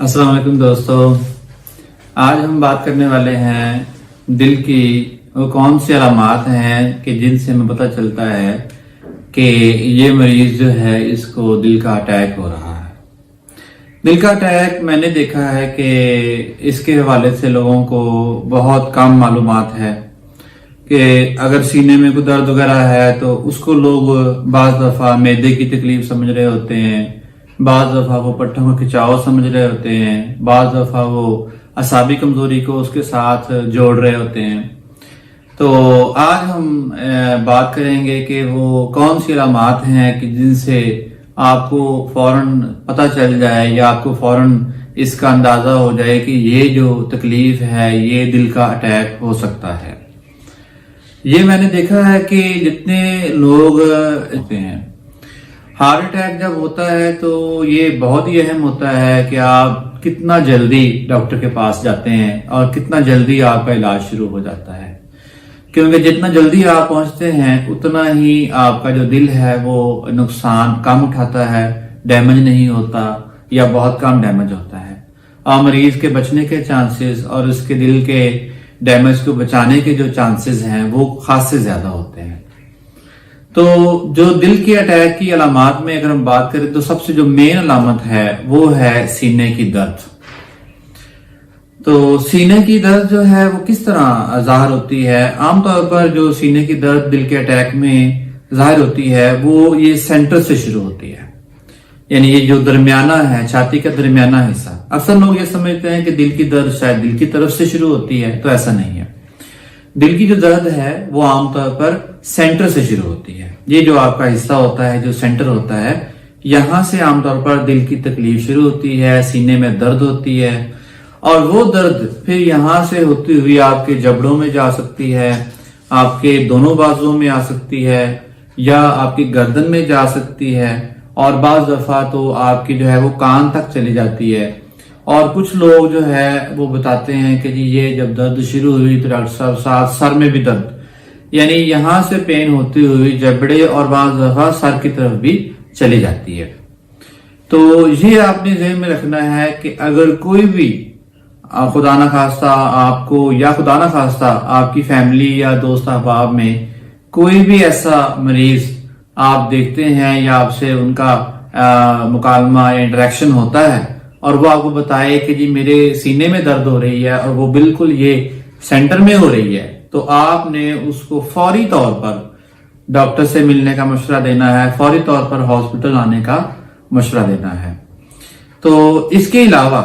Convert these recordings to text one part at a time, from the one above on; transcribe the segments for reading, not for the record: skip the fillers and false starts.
अस्सलाम वालेकुम दोस्तों, आज हम बात करने वाले हैं दिल की वो कौन सी अलामात हैं कि जिनसे हमें पता चलता है कि ये मरीज जो है इसको दिल का अटैक हो रहा है। दिल का अटैक मैंने देखा है कि इसके हवाले से लोगों को बहुत कम मालूमात है कि अगर सीने में कोई दर्द वगैरह है तो उसको लोग बाज दफा मैदे की तकलीफ समझ रहे होते हैं, बाज दफा वो पट्टों का खिंचाव समझ रहे होते हैं, बाज दफा वो असाबी कमजोरी को उसके साथ जोड़ रहे होते हैं। तो आज हम बात करेंगे कि वो कौन सी अलामात हैं कि जिनसे आपको फौरन पता चल जाए या आपको फौरन इसका अंदाजा हो जाए कि ये जो तकलीफ है ये दिल का अटैक हो सकता है। ये मैंने देखा है कि जितने लोग होते हैं, हार्ट अटैक जब होता है तो ये बहुत ही अहम होता है कि आप कितना जल्दी डॉक्टर के पास जाते हैं और कितना जल्दी आपका इलाज शुरू हो जाता है, क्योंकि जितना जल्दी आप पहुंचते हैं उतना ही आपका जो दिल है वो नुकसान कम उठाता है, डैमेज नहीं होता या बहुत कम डैमेज होता है और मरीज के बचने के चांसेस और उसके दिल के डैमेज को बचाने के जो चांसेस हैं वो खास से ज्यादा होते हैं। तो जो दिल के अटैक की अलामात में अगर हम बात करें तो सबसे जो मेन अलामत है वो है सीने की दर्द। तो सीने की दर्द जो है वो किस तरह जाहिर होती है? आमतौर पर जो सीने की दर्द दिल के अटैक में जाहिर होती है वो ये सेंटर से शुरू होती है, यानी ये जो दरमियाना है, छाती का दरमियाना हिस्सा। अक्सर लोग ये समझते हैं कि दिल की दर्द शायद दिल की तरफ से शुरू होती है, तो ऐसा नहीं है। दिल की जो दर्द है वो आमतौर पर सेंटर से शुरू होती है। ये जो आपका हिस्सा होता है, जो सेंटर होता है, यहां से आमतौर पर दिल की तकलीफ शुरू होती है, सीने में दर्द होती है और वो दर्द फिर यहां से होती हुई आपके जबड़ों में जा सकती है, आपके दोनों बाजुओं में आ सकती है या आपकी गर्दन में जा सकती है और बाज दफा तो आपकी जो है वो कान तक चली जाती है। और कुछ लोग जो है वो बताते हैं कि जी ये जब दर्द शुरू हुई तो डॉक्टर साहब साथ सर में भी दर्द, यानी यहां से पेन होती हुई जबड़े और बाज दफा सर की तरफ भी चली जाती है। तो ये आपने ज़हन में रखना है कि अगर कोई भी खुदा न खास्ता आपको या खुदा न खास्ता आपकी फैमिली या दोस्त अहबाब में कोई भी ऐसा मरीज आप देखते हैं या आपसे उनका मुकालमा या इंटरेक्शन होता है और वो आपको बताए कि जी मेरे सीने में दर्द हो रही है और वो बिल्कुल ये सेंटर में हो रही है, तो आपने उसको फौरी तौर पर डॉक्टर से मिलने का मशवरा देना है, फौरी तौर पर हॉस्पिटल आने का मशवरा देना है। तो इसके अलावा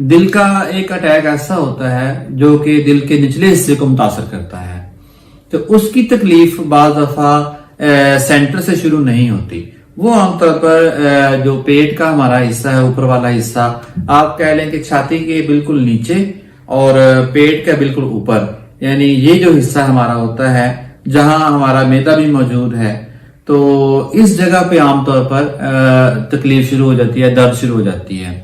दिल का एक अटैक ऐसा होता है जो कि दिल के निचले हिस्से को मुतासर करता है, तो उसकी तकलीफ बाज दफा सेंटर से शुरू नहीं होती। वो आमतौर पर जो पेट का हमारा हिस्सा है, ऊपर वाला हिस्सा, आप कह लें कि छाती के बिल्कुल नीचे और पेट के बिल्कुल ऊपर, यानी ये जो हिस्सा हमारा होता है जहां हमारा मैदा भी मौजूद है, तो इस जगह पे आमतौर पर तकलीफ शुरू हो जाती है, दर्द शुरू हो जाती है।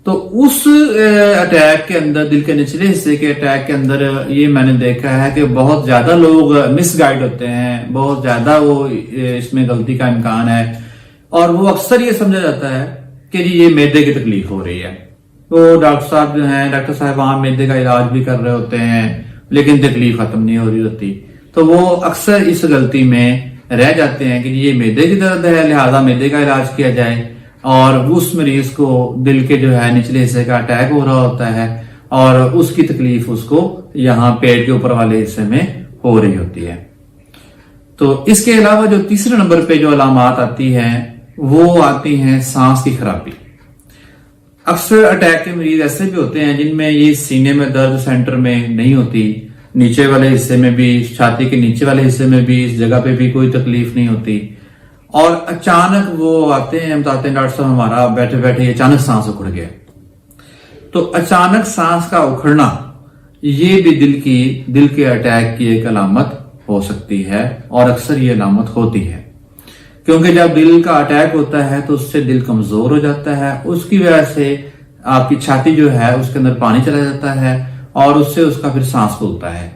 तो उस अटैक के अंदर, दिल के निचले हिस्से के अटैक के अंदर, ये मैंने देखा है कि बहुत ज्यादा लोग मिसगाइड होते हैं, बहुत ज्यादा वो इसमें गलती का इम्कान है और वो अक्सर ये समझा जाता है कि जी ये मैदे की तकलीफ हो रही है। तो डॉक्टर साहब जो हैं, डॉक्टर साहब वहां मैदे का इलाज भी कर रहे होते हैं लेकिन तकलीफ खत्म नहीं हो रही होती, तो वो अक्सर इस गलती में रह जाते हैं कि ये मैदे की दर्द है लिहाजा मैदे का इलाज किया जाए और उस मरीज को दिल के जो है निचले हिस्से का अटैक हो रहा होता है और उसकी तकलीफ उसको यहाँ पेट के ऊपर वाले हिस्से में हो रही होती है। तो इसके अलावा जो तीसरे नंबर पे जो अलामात आती हैं वो आती हैं सांस की खराबी। अक्सर अटैक के मरीज ऐसे भी होते हैं जिनमें ये सीने में दर्द सेंटर में नहीं होती, नीचे वाले हिस्से में भी, छाती के नीचे वाले हिस्से में भी, इस जगह पे भी कोई तकलीफ नहीं होती और अचानक वो आते हैं, बताते हैं डॉक्टर साहब हमारा बैठे बैठे अचानक सांस उखड़ गया। तो अचानक सांस का उखड़ना ये भी दिल के अटैक की एक अलामत हो सकती है और अक्सर ये अलामत होती है, क्योंकि जब दिल का अटैक होता है तो उससे दिल कमजोर हो जाता है, उसकी वजह से आपकी छाती जो है उसके अंदर पानी चला जाता है और उससे उसका फिर सांस फूलता है।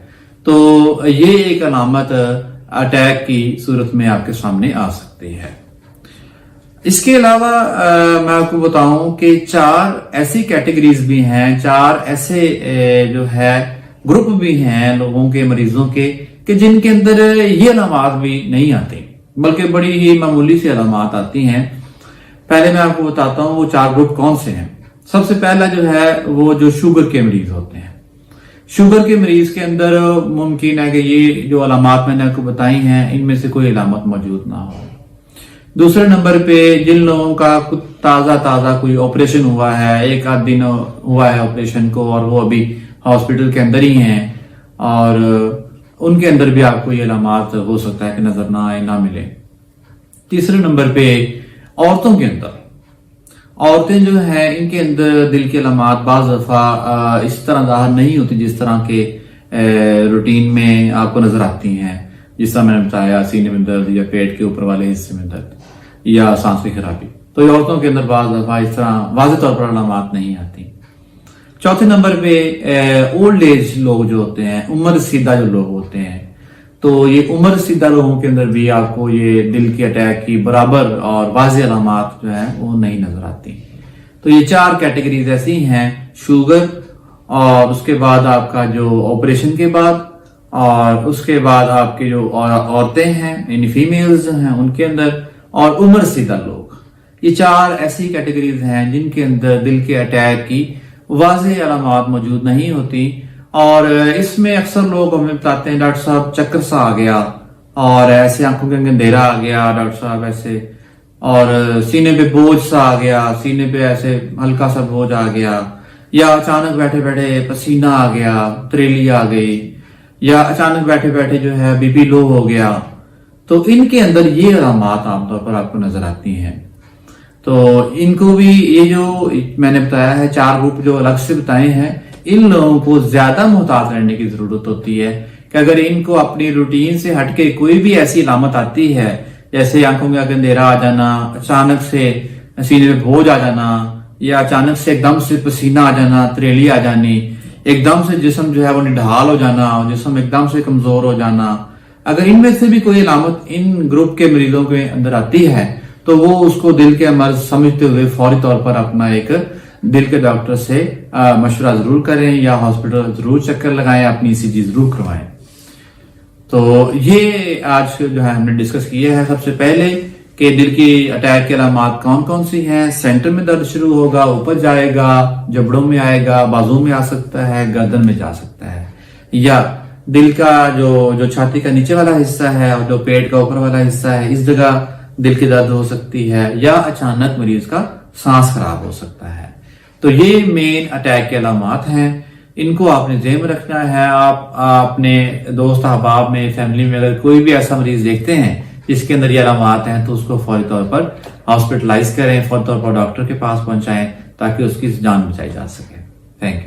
तो ये एक अलामत अटैक की सूरत में आपके सामने आ सकती है। اس کے علاوہ میں آپ کو بتاؤں کہ 4 ایسی کیٹیگریز بھی ہیں، 4 ایسے جو ہے گروپ بھی ہیں لوگوں کے، مریضوں کے، کہ جن کے اندر یہ علامات بھی نہیں آتی بلکہ بڑی ہی معمولی سی علامات آتی ہیں۔ پہلے میں آپ کو بتاتا ہوں وہ 4 گروپ کون سے ہیں۔ سب سے پہلا جو ہے وہ جو شوگر کے مریض ہوتے ہیں۔ شوگر کے مریض کے اندر ممکن ہے کہ یہ جو علامات میں نے آپ کو بتائی ہیں ان میں سے کوئی علامت موجود نہ ہو۔ دوسرے نمبر پہ جن لوگوں کا تازہ کوئی آپریشن ہوا ہے، 1 دن ہوا ہے آپریشن کو اور وہ ابھی ہاسپٹل کے اندر ہی ہیں، اور ان کے اندر بھی آپ کو یہ علامات ہو سکتا ہے کہ نظر نہ آئے، نہ ملے۔ تیسرے نمبر پہ عورتوں کے اندر، عورتیں جو ہیں ان کے اندر دل کی علامات بعض دفعہ اس طرح ظاہر نہیں ہوتی جس طرح کے روٹین میں آپ کو نظر آتی ہیں، جس طرح میں نے بتایا سینے میں درد یا پیٹ کے اوپر والے حصے میں درد یا سانس کی خرابی، تو یہ عورتوں کے اندر بعض دفعہ اس طرح واضح طور پر علامات نہیں آتی۔ چوتھے نمبر پہ اولڈ ایج لوگ جو ہوتے ہیں، عمر رسیدہ جو لوگ ہوتے ہیں، تو یہ عمر رسیدہ لوگوں کے اندر بھی آپ کو یہ دل کے اٹیک کی برابر اور واضح علامات جو ہیں وہ نہیں نظر آتی۔ تو یہ 4 کیٹیگریز ایسی ہیں، شوگر، اور اس کے بعد آپ کا جو آپریشن کے بعد، اور اس کے بعد آپ کے جو عورتیں ہیں یعنی فیمیلز ہیں ان کے اندر، اور عمر رسیدہ لوگ۔ یہ 4 ایسی کیٹیگریز ہیں جن کے اندر دل کے اٹیک کی واضح علامات موجود نہیں ہوتی، اور اس میں اکثر لوگ ہمیں بتاتے ہیں ڈاکٹر صاحب چکر سا آ گیا، اور ایسے آنکھوں کے اندھیرا آ گیا ڈاکٹر صاحب ایسے، اور سینے پہ بوجھ سا آ گیا، سینے پہ ایسے ہلکا سا بوجھ آ گیا، یا اچانک بیٹھے بیٹھے پسینہ آ گیا، تریلی آ گئی، یا اچانک بیٹھے بیٹھے جو ہے بی پی لو ہو گیا۔ تو ان کے اندر یہ علامات عام طور پر آپ کو نظر آتی ہیں۔ تو ان کو بھی یہ جو میں نے بتایا ہے 4 گروپ جو الگ سے بتائے ہیں، ان لوگوں کو زیادہ محتاط رہنے کی ضرورت ہوتی ہے کہ اگر ان کو اپنی روٹین سے ہٹ کے کوئی بھی ایسی علامت آتی ہے، جیسے آنکھوں میں اندھیرا آ جانا، اچانک سے سینے میں بوجھ آ جانا، یا اچانک سے ایک دم سے پسینہ آ جانا، تریلی آ جانی، ایک دم سے جسم جو ہے وہ نڈھال ہو جانا، جسم ایک دم سے کمزور ہو جانا، اگر ان میں سے بھی کوئی علامت ان گروپ کے مریضوں کے اندر آتی ہے تو وہ اس کو دل کے مرض سمجھتے ہوئے فوری طور پر اپنا ایک دل کے ڈاکٹر سے مشورہ ضرور کریں، یا ہاسپٹل ضرور چکر لگائیں، اپنی ECG ضرور کروائیں۔ تو یہ آج جو ہے ہم نے ڈسکس کیا ہے سب سے پہلے کہ دل کی اٹیک کی علامات کون کون سی ہیں۔ سینٹر میں درد شروع ہوگا، اوپر جائے گا، جبڑوں میں آئے گا، بازو میں آ سکتا ہے، گردن میں جا سکتا ہے، یا دل کا جو چھاتی کا نیچے والا حصہ ہے اور جو پیٹ کا اوپر والا حصہ ہے اس جگہ دل کی درد ہو سکتی ہے، یا اچانک مریض کا سانس خراب ہو سکتا ہے۔ تو یہ مین اٹیک کے علامات ہیں، ان کو آپ نے ذہن میں رکھنا ہے۔ آپ اپنے دوست احباب میں، فیملی میں اگر کوئی بھی ایسا مریض دیکھتے ہیں جس کے اندر یہ علامات ہیں تو اس کو فوری طور پر ہاسپٹلائز کریں، فوری طور پر ڈاکٹر کے پاس پہنچائیں تاکہ اس کی جان بچائی جا سکے۔ Thank you.